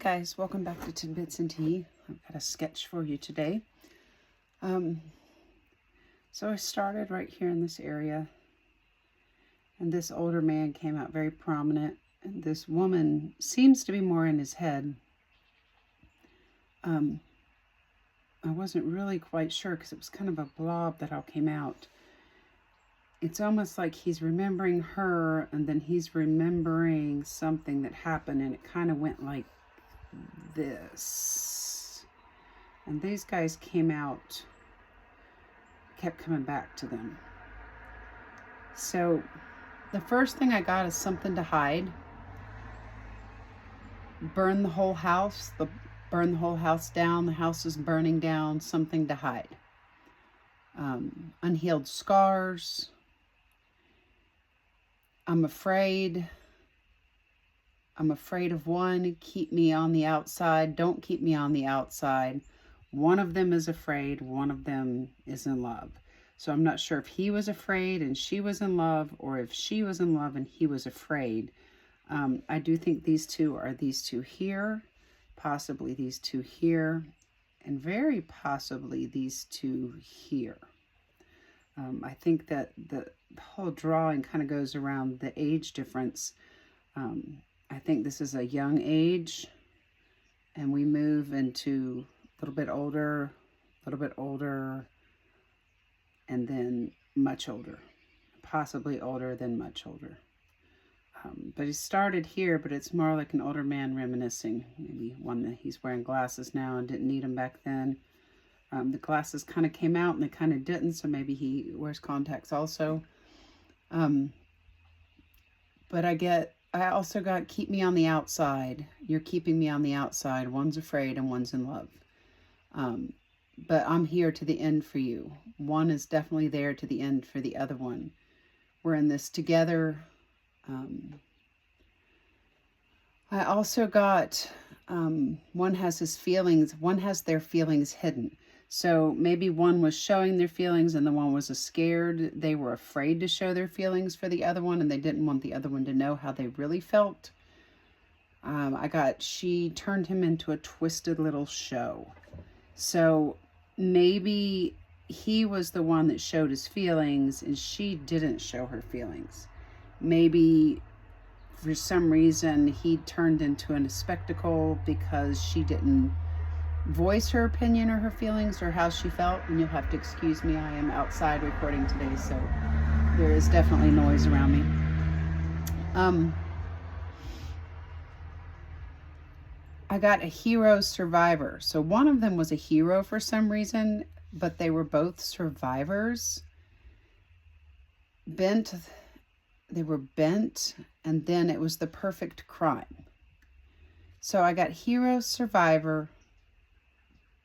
guys, welcome back to Tidbits and Tea. I've got a sketch for you today. So I started right here in this area, and this older man came out very prominent, and this woman seems to be more in his head. I wasn't really quite sure because it was kind of a blob that all came out. It's almost like he's remembering her, and then he's remembering something that happened, and it kind of went like this. And these guys came out, kept coming back to them. So the first thing I got is something to hide. Burn the whole house. Burn the whole house down. The house is burning down. Something to hide. Unhealed scars. I'm afraid. I'm afraid of one. Keep me on the outside. Don't keep me on the outside. One of them is afraid. One of them is in love. So I'm not sure if he was afraid and she was in love, or if she was in love and he was afraid. I do think these two are these two here, possibly these two here, and very possibly these two here. I think that the whole drawing kind of goes around the age difference. I think this is a young age, and we move into a little bit older, and then much older, possibly older than much older. But he started here, but it's more like an older man reminiscing, maybe one that he's wearing glasses now and didn't need them back then. The glasses kind of came out and they kind of didn't, so maybe he wears contacts also. But I also got keep me on the outside. You're keeping me on the outside. One's afraid and one's in love. But I'm here to the end for you. One is definitely there to the end for the other one. We're in this together. I also got, one has his feelings, one has their feelings hidden. So maybe one was showing their feelings and the one was scared. They were afraid to show their feelings for the other one, and they didn't want the other one to know how they really felt. She turned him into a twisted little show. So maybe he was the one that showed his feelings and she didn't show her feelings. Maybe for some reason he turned into a spectacle because she didn't voice her opinion or her feelings or how she felt. And you'll have to excuse me, I am outside recording today, so there is definitely noise around me. I got a hero survivor. So one of them was a hero for some reason, but they were both survivors. They were bent, and then it was the perfect crime. So I got hero survivor,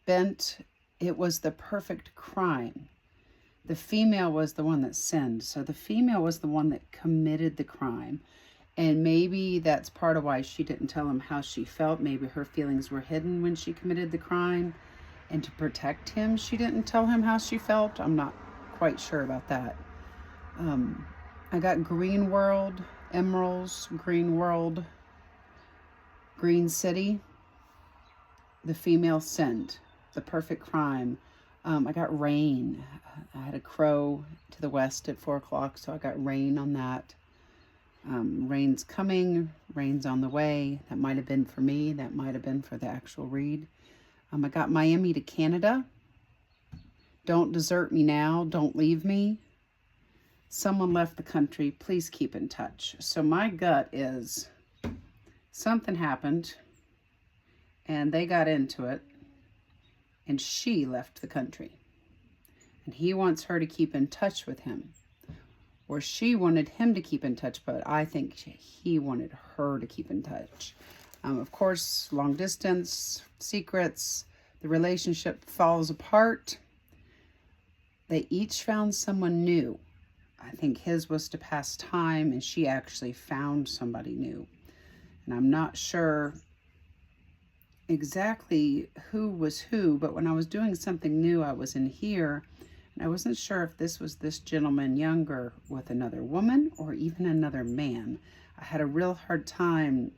bent, it was the perfect crime. The female was the one that sinned. So the female was the one that committed the crime. And maybe that's part of why she didn't tell him how she felt. Maybe her feelings were hidden when she committed the crime. And to protect him, she didn't tell him how she felt. I'm not quite sure about that. I got green world, emeralds, green world, green city. The female sinned. The perfect crime. I got rain. I had a crow to the west at 4 o'clock, so I got rain on that. Rain's coming, rain's on the way. That might have been for me. That might have been for the actual read. I got Miami to Canada. Don't desert me now. Don't leave me. Someone left the country. Please keep in touch. So my gut is something happened and they got into it and she left the country. And he wants her to keep in touch with him. Or she wanted him to keep in touch, but I think he wanted her to keep in touch. Of course, long distance, secrets, the relationship falls apart. They each found someone new. I think his was to pass time, and she actually found somebody new. And I'm not sure exactly who was who, but when I was doing something new, I was in here. And I wasn't sure if this was this gentleman younger with another woman or even another man. I had a real hard time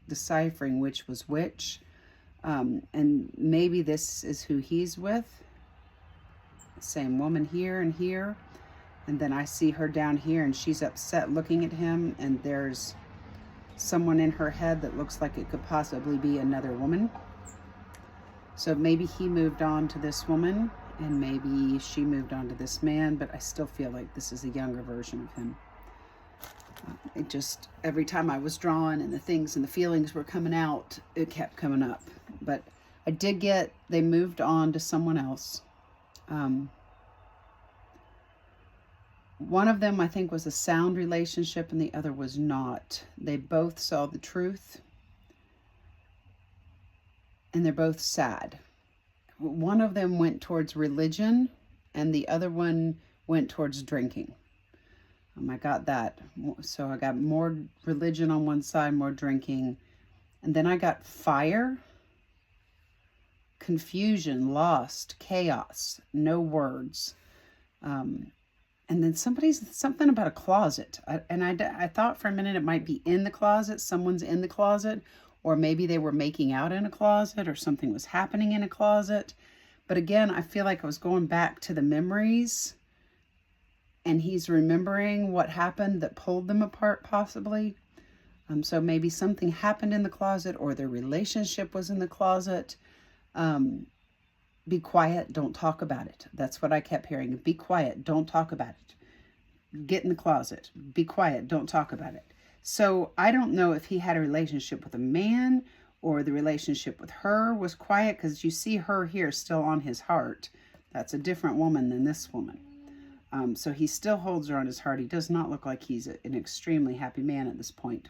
deciphering which was which. And maybe this is who he's with. Same woman here and here. And then I see her down here and she's upset looking at him, and there's someone in her head that looks like it could possibly be another woman. So maybe he moved on to this woman and maybe she moved on to this man, but I still feel like this is a younger version of him. It just, every time I was drawing and the things and the feelings were coming out, it kept coming up. But I did get, they moved on to someone else. One of them, I think, was a sound relationship and the other was not. They both saw the truth and they're both sad. One of them went towards religion and the other one went towards drinking. I got that. So I got more religion on one side, more drinking. And then I got fire, confusion, lost, chaos, no words. And then something about a closet. I thought for a minute it might be in the closet. Someone's in the closet. Or maybe they were making out in a closet or something was happening in a closet. But again, I feel like I was going back to the memories. And he's remembering what happened that pulled them apart possibly. So maybe something happened in the closet or their relationship was in the closet. Be quiet, don't talk about it. That's what I kept hearing. Be quiet, don't talk about it. Get in the closet. Be quiet, don't talk about it. So I don't know if he had a relationship with a man or the relationship with her was quiet, because you see her here still on his heart. That's a different woman than this woman. So he still holds her on his heart. He does not look like he's an extremely happy man at this point.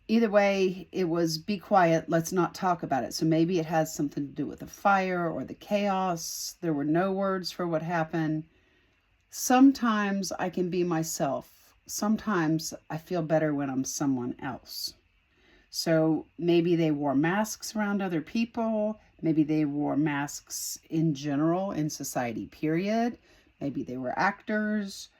Either way, it was be quiet, let's not talk about it. So maybe it has something to do with the fire or the chaos. There were no words for what happened. Sometimes I can be myself. Sometimes I feel better when I'm someone else. So maybe they wore masks around other people. Maybe they wore masks in general in society, period. Maybe they were actors.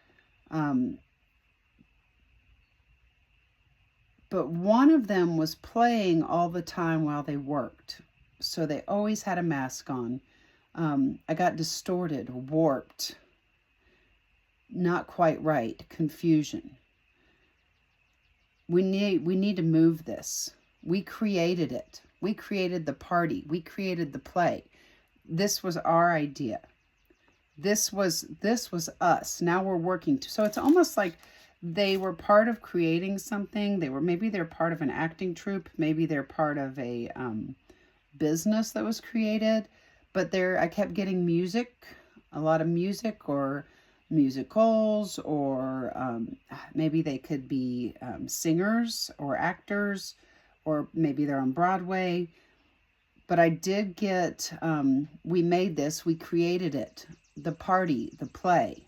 But one of them was playing all the time while they worked. So they always had a mask on. I got distorted, warped, not quite right, confusion. We need to move this. We created it. We created the party. We created the play. This was our idea. This was us. Now we're working. So it's almost like they were part of creating something. Maybe they're part of an acting troupe. Maybe they're part of a business that was created. But I kept getting music, a lot of music or musicals, or maybe they could be singers or actors, or maybe they're on Broadway. But I did get, we made this, we created it, the party, the play,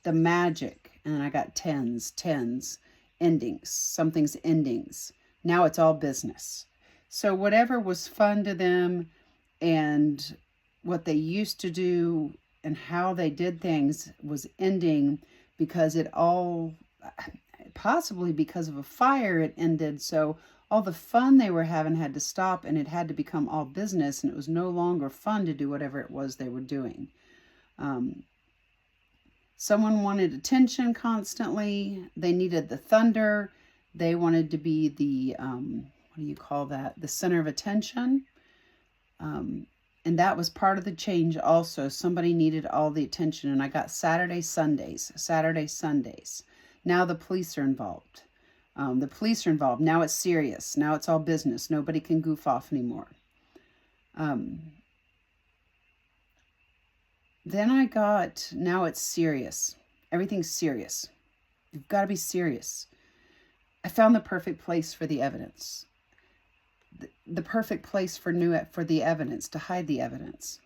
the magic. And I got tens, endings, something's endings. Now it's all business. So whatever was fun to them and what they used to do and how they did things was ending, because it all, possibly because of a fire, it ended. So all the fun they were having had to stop, and it had to become all business, and it was no longer fun to do whatever it was they were doing. Someone wanted attention constantly. They needed the thunder. They wanted to be the, what do you call that? The center of attention. And that was part of the change also. Somebody needed all the attention. And I got Saturday, Sundays. Now the police are involved. Now it's serious. Now it's all business. Nobody can goof off anymore. Then I got, now it's serious. Everything's serious. You've got to be serious. I found the perfect place for the evidence. The perfect place for the evidence, to hide the evidence.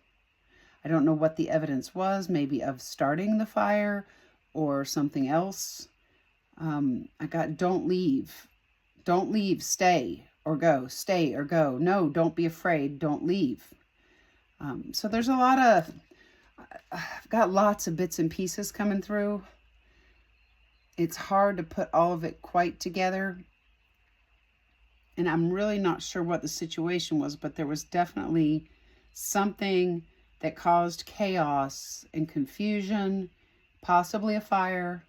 I don't know what the evidence was, maybe of starting the fire or something else. I got don't leave, stay or go. No, don't be afraid, don't leave. So there's a lot of, I've got lots of bits and pieces coming through. It's hard to put all of it quite together. and I'm really not sure what the situation was, but there was definitely something that caused chaos and confusion, possibly a fire.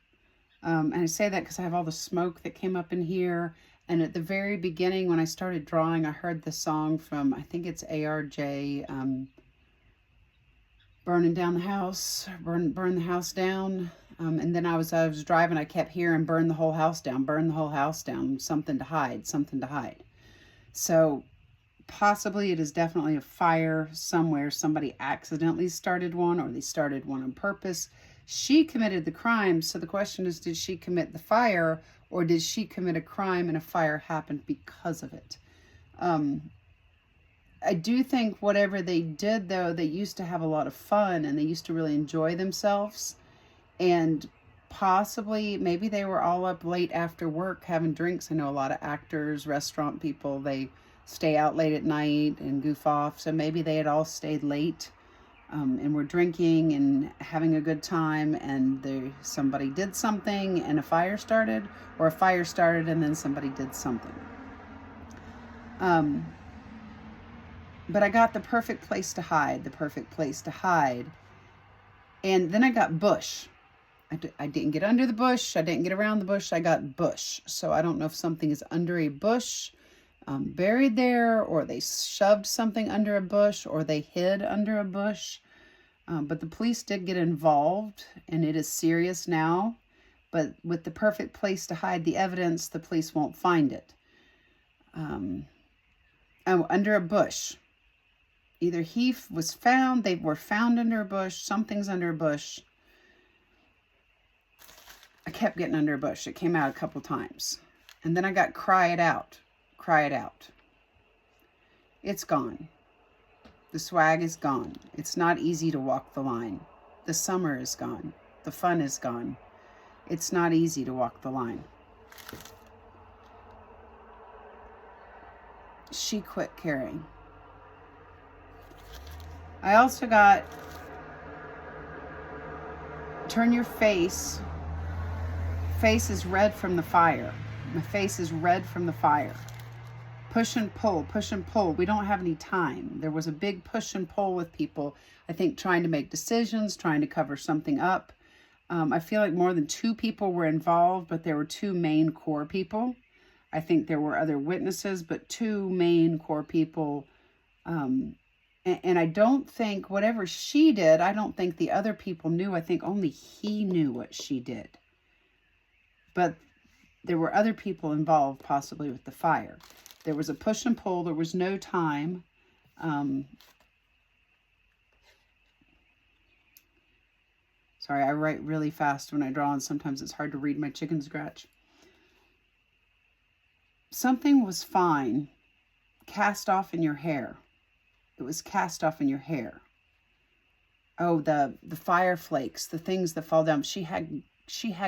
And I say that because I have all the smoke that came up in here. And at the very beginning, when I started drawing, I heard the song from, I think it's ARJ, burning down the house, burn the house down. And then I was driving, I kept hearing burn the whole house down, burn the whole house down, something to hide, something to hide. So possibly it is definitely a fire somewhere. Somebody accidentally started one, or they started one on purpose. She committed the crime. So the question is, did she commit the fire, or did she commit a crime and a fire happened because of it? I do think whatever they did, though, they used to have a lot of fun and they used to really enjoy themselves. And possibly, maybe they were all up late after work having drinks. I know a lot of actors, restaurant people, they stay out late at night and goof off. So maybe they had all stayed late and were drinking and having a good time, and somebody did something and a fire started, or a fire started and then somebody did something. But I got the perfect place to hide, And then I got bush. I didn't get under the bush. I didn't get around the bush. I got bush. So I don't know if something is under a bush, buried there, or they shoved something under a bush, or they hid under a bush. But the police did get involved, and it is serious now. But with the perfect place to hide the evidence, the police won't find it. Under a bush. Either he was found, they were found under a bush, something's under a bush. I kept getting under a bush. It came out a couple times. And then I got cry it out. It's gone. The swag is gone. It's not easy to walk the line. The summer is gone. The fun is gone. It's not easy to walk the line. She quit caring. I also got turn your face. Face is red from the fire. My face is red from the fire. Push and pull, push and pull. We don't have any time. There was a big push and pull with people, I think, trying to make decisions, trying to cover something up. I feel like more than 2 people were involved, but there were 2 main core people. I think there were other witnesses, but 2 main core people. And I don't think whatever she did, I don't think the other people knew. I think only he knew what she did. But there were other people involved, possibly with the fire. There was a push and pull. There was no time. Sorry, I write really fast when I draw, and sometimes it's hard to read my chicken scratch. Something was fine. Cast off in your hair. It was cast off in your hair. Oh, the fire flakes, the things that fall down. She had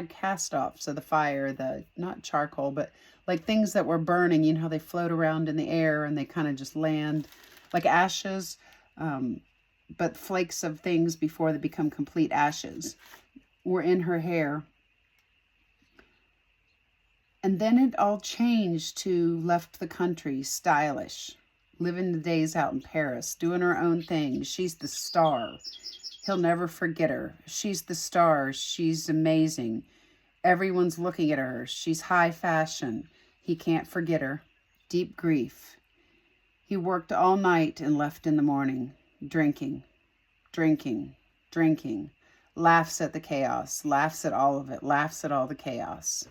cast off. So the fire, not charcoal, but like things that were burning, you know how they float around in the air and they kind of just land like ashes, but flakes of things before they become complete ashes were in her hair. And then it all changed to left the country, stylish, living the days out in Paris, doing her own thing. She's the star. He'll never forget her. She's the star. She's amazing. Everyone's looking at her. She's high fashion. He can't forget her. Deep grief. He worked all night and left in the morning. Drinking. Laughs at the chaos. Laughs at all of it. Laughs at all the chaos.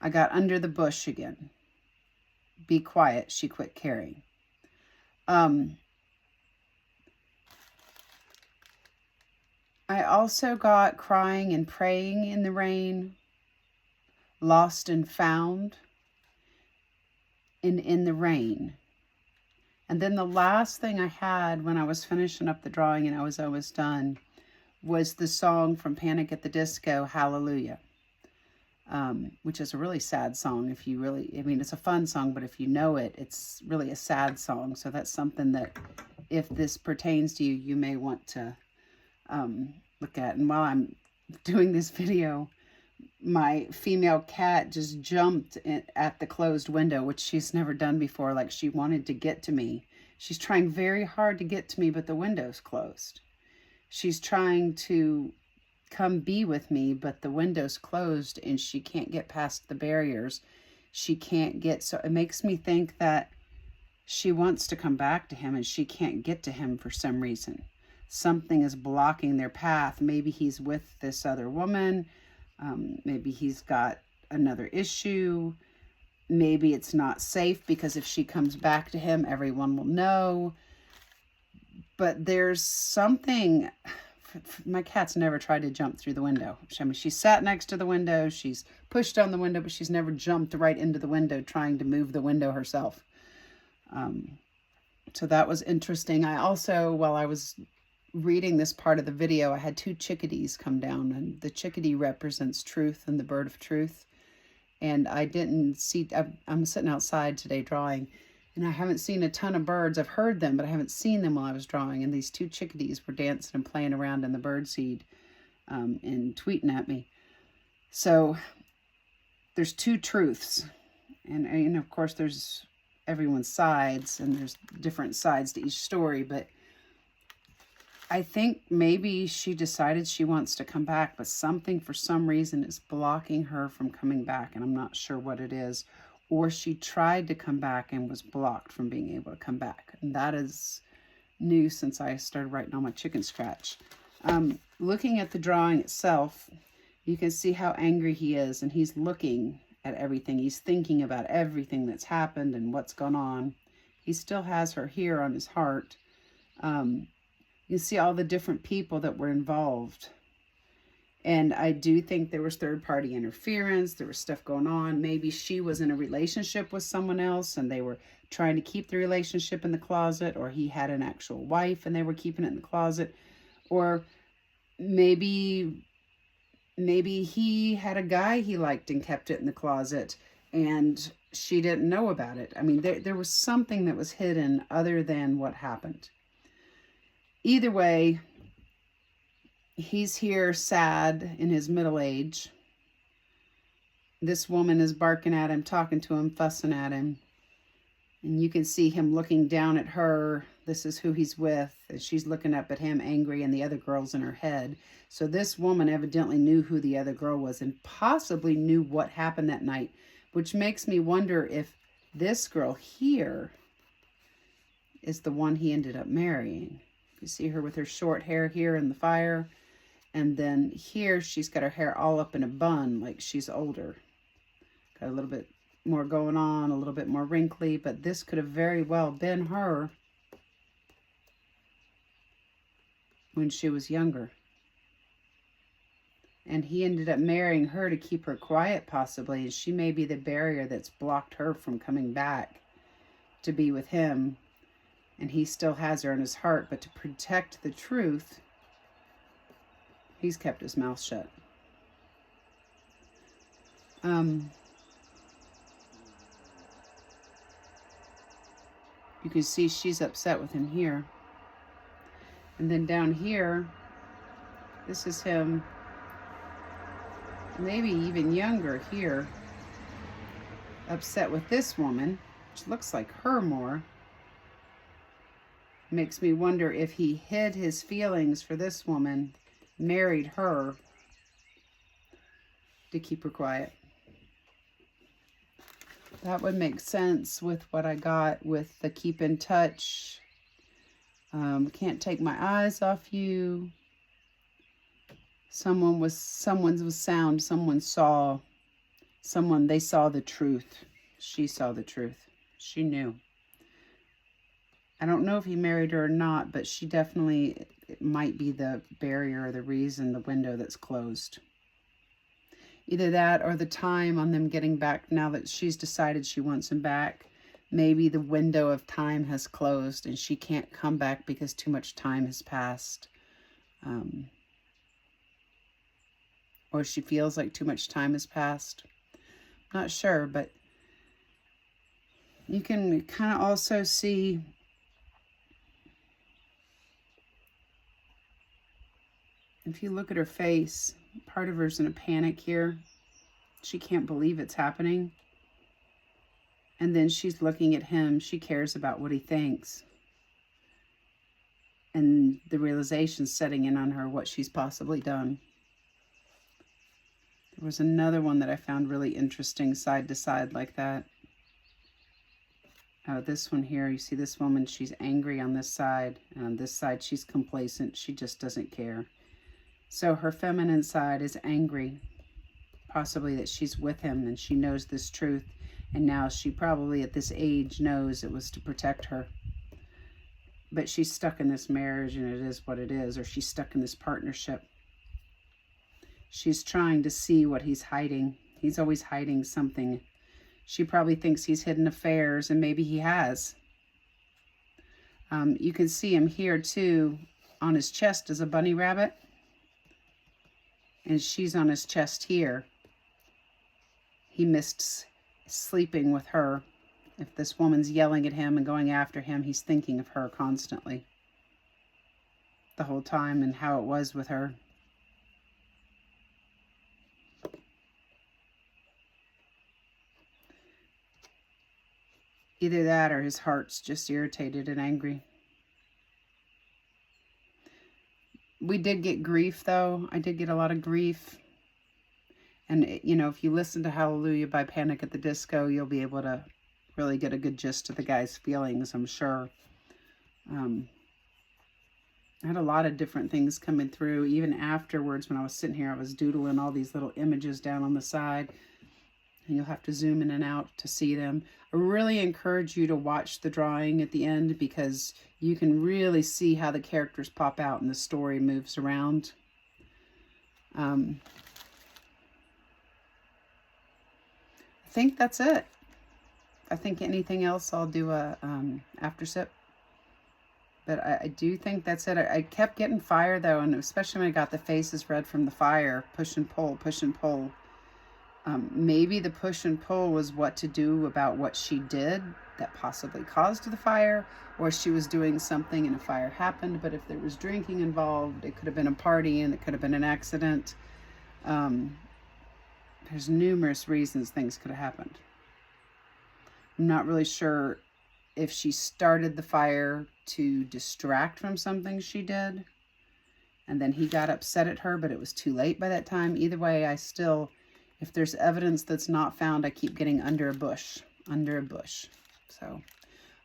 I got under the bush again. Be quiet. She quit caring. I also got crying and praying in the rain, lost and found in the rain. And then the last thing I had when I was finishing up the drawing and I was almost done was the song from Panic at the Disco, Hallelujah, which is a really sad song. If you really, it's a fun song, but if you know it, it's really a sad song. So that's something that if this pertains to you, you may want to look at. And while I'm doing this video, my female cat just jumped at the closed window, which she's never done before. Like she wanted to get to me. She's trying very hard to get to me, but the window's closed. She's trying to come be with me, but the window's closed and she can't get past the barriers. She can't get, so it makes me think that she wants to come back to him and she can't get to him for some reason. Something is blocking their path. Maybe he's with this other woman. Maybe he's got another issue. Maybe it's not safe because if she comes back to him, everyone will know. But there's something. My cat's never tried to jump through the window. I mean, she sat next to the window. She's pushed on the window, but she's never jumped right into the window trying to move the window herself. So that was interesting. I also, while I was reading this part of the video, I had 2 chickadees come down, and the chickadee represents truth and the bird of truth. And I didn't see, I'm sitting outside today drawing, and I haven't seen a ton of birds. I've heard them, but I haven't seen them while I was drawing. And these 2 chickadees were dancing and playing around in the birdseed and tweeting at me. So there's 2 truths. And of course, there's everyone's sides, and there's different sides to each story. But I think maybe she decided she wants to come back, but something for some reason is blocking her from coming back. And I'm not sure what it is. Or she tried to come back and was blocked from being able to come back. And that is new since I started writing on my chicken scratch. Looking at the drawing itself, you can see how angry he is, and he's looking at everything. He's thinking about everything that's happened and what's gone on. He still has her here on his heart. You see all the different people that were involved. And I do think there was third-party interference. There was stuff going on. Maybe she was in a relationship with someone else and they were trying to keep the relationship in the closet, or he had an actual wife and they were keeping it in the closet. Or maybe he had a guy he liked and kept it in the closet and she didn't know about it. I mean, there was something that was hidden other than what happened. Either way, he's here sad in his middle age. This woman is barking at him, talking to him, fussing at him. And you can see him looking down at her. This is who he's with. And she's looking up at him angry, and the other girl's in her head. So this woman evidently knew who the other girl was and possibly knew what happened that night, which makes me wonder if this girl here is the one he ended up marrying. You see her with her short hair here in the fire. And then here she's got her hair all up in a bun like she's older. Got a little bit more going on, a little bit more wrinkly. But this could have very well been her when she was younger. And he ended up marrying her to keep her quiet possibly. And she may be the barrier that's blocked her from coming back to be with him. And he still has her in his heart, but to protect the truth, he's kept his mouth shut. You can see she's upset with him here. And then down here, this is him, maybe even younger here, upset with this woman, which looks like her more. Makes me wonder if he hid his feelings for this woman, married her to keep her quiet. That would make sense with what I got with the keep in touch. Can't take my eyes off you. Someone was sound. Someone saw. They saw the truth. She saw the truth. She knew. I don't know if he married her or not, but she definitely, it might be the barrier or the reason, the window that's closed. Either that or the time on them getting back now that she's decided she wants him back. Maybe the window of time has closed and she can't come back because too much time has passed. Or she feels like too much time has passed. Not sure, but you can kind of also see if you look at her face, part of her's in a panic here. She can't believe it's happening. And then she's looking at him. She cares about what he thinks. And the realization's setting in on her what she's possibly done. There was another one that I found really interesting, side to side like that. Oh, this one here, you see this woman, she's angry on this side. And on this side, she's complacent. She just doesn't care. So her feminine side is angry, possibly that she's with him and she knows this truth. And now she probably at this age knows it was to protect her. But she's stuck in this marriage and it is what it is, or she's stuck in this partnership. She's trying to see what he's hiding. He's always hiding something. She probably thinks he's hidden affairs, and maybe he has. You can see him here too. On his chest is a bunny rabbit. And she's on his chest here. He missed sleeping with her. If this woman's yelling at him and going after him, he's thinking of her constantly. The whole time and how it was with her. Either that or his heart's just irritated and angry. We did get grief, though. I did get a lot of grief. And, you know, if you listen to Hallelujah by Panic at the Disco, you'll be able to really get a good gist of the guy's feelings, I'm sure. I had a lot of different things coming through. Even afterwards, when I was sitting here, I was doodling all these little images down on the side. And you'll have to zoom in and out to see them. I really encourage you to watch the drawing at the end because you can really see how the characters pop out and the story moves around. I think that's it. I think anything else I'll do a after sip. But I do think that's it. I kept getting fire though, and especially when I got the faces red from the fire. Push and pull, push and pull. Maybe the push and pull was what to do about what she did that possibly caused the fire, or she was doing something and a fire happened. But if there was drinking involved, it could have been a party and it could have been an accident. There's numerous reasons things could have happened. I'm not really sure if she started the fire to distract from something she did, and then he got upset at her, but it was too late by that time. Either way, I still... If there's evidence that's not found, I keep getting under a bush. So,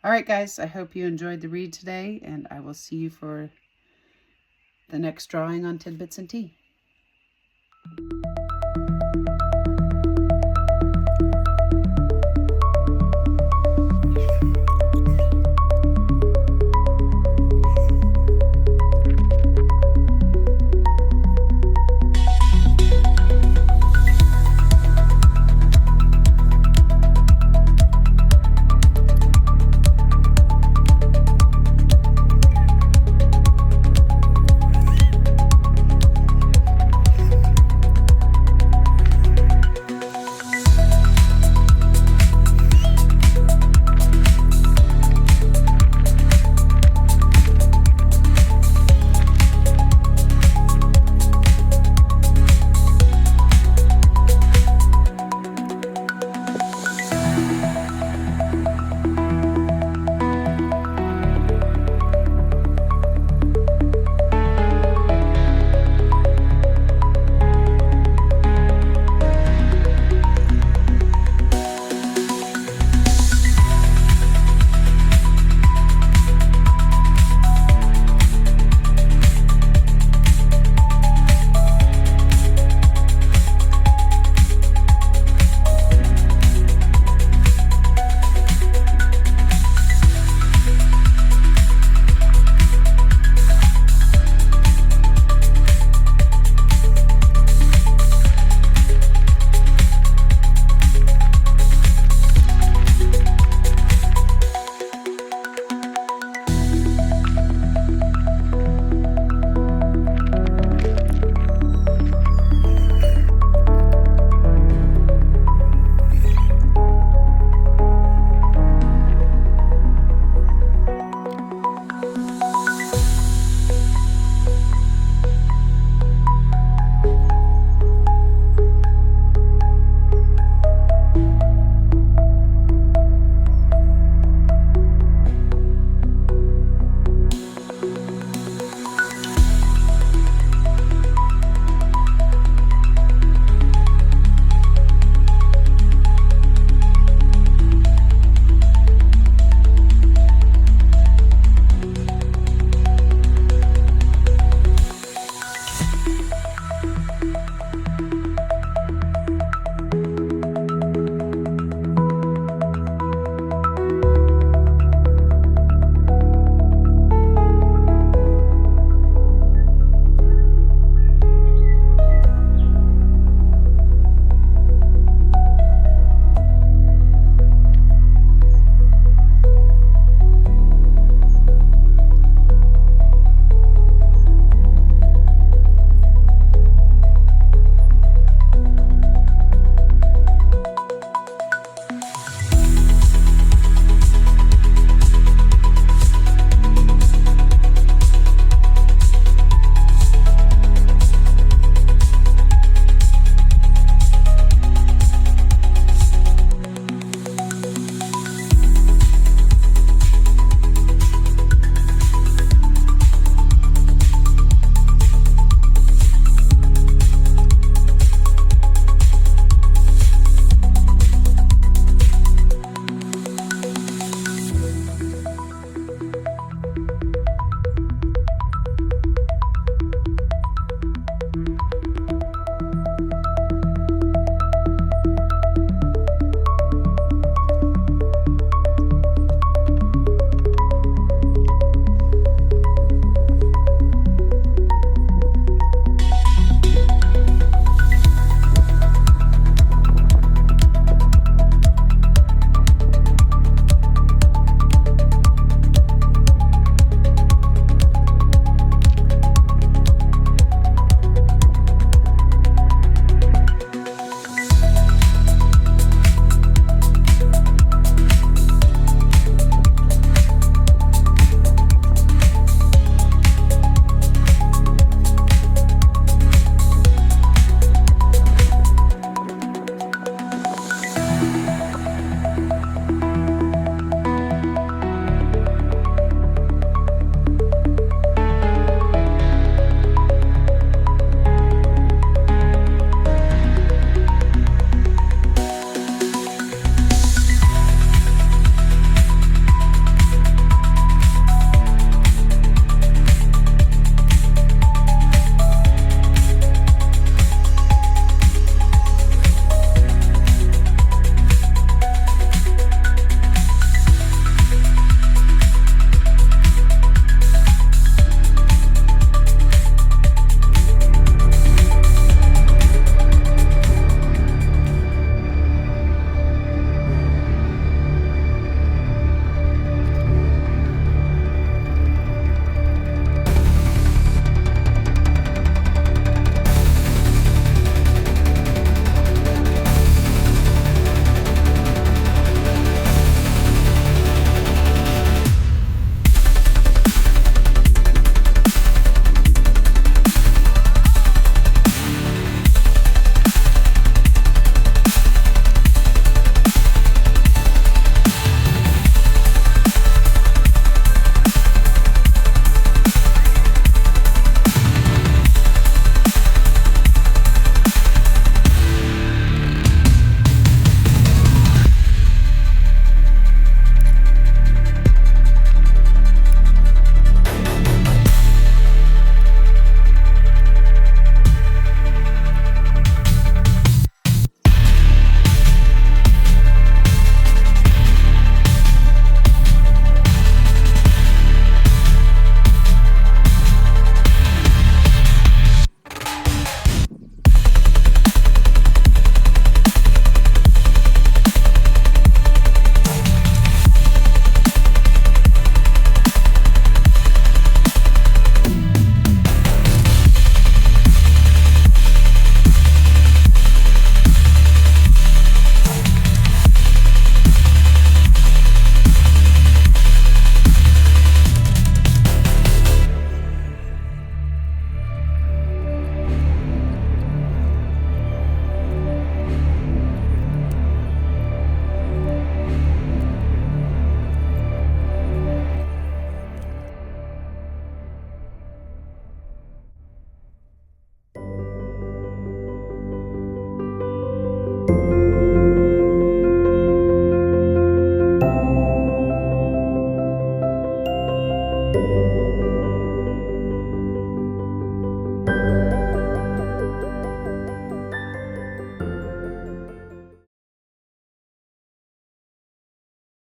all right, guys, I hope you enjoyed the read today, and I will see you for the next drawing on Tidbits and Tea.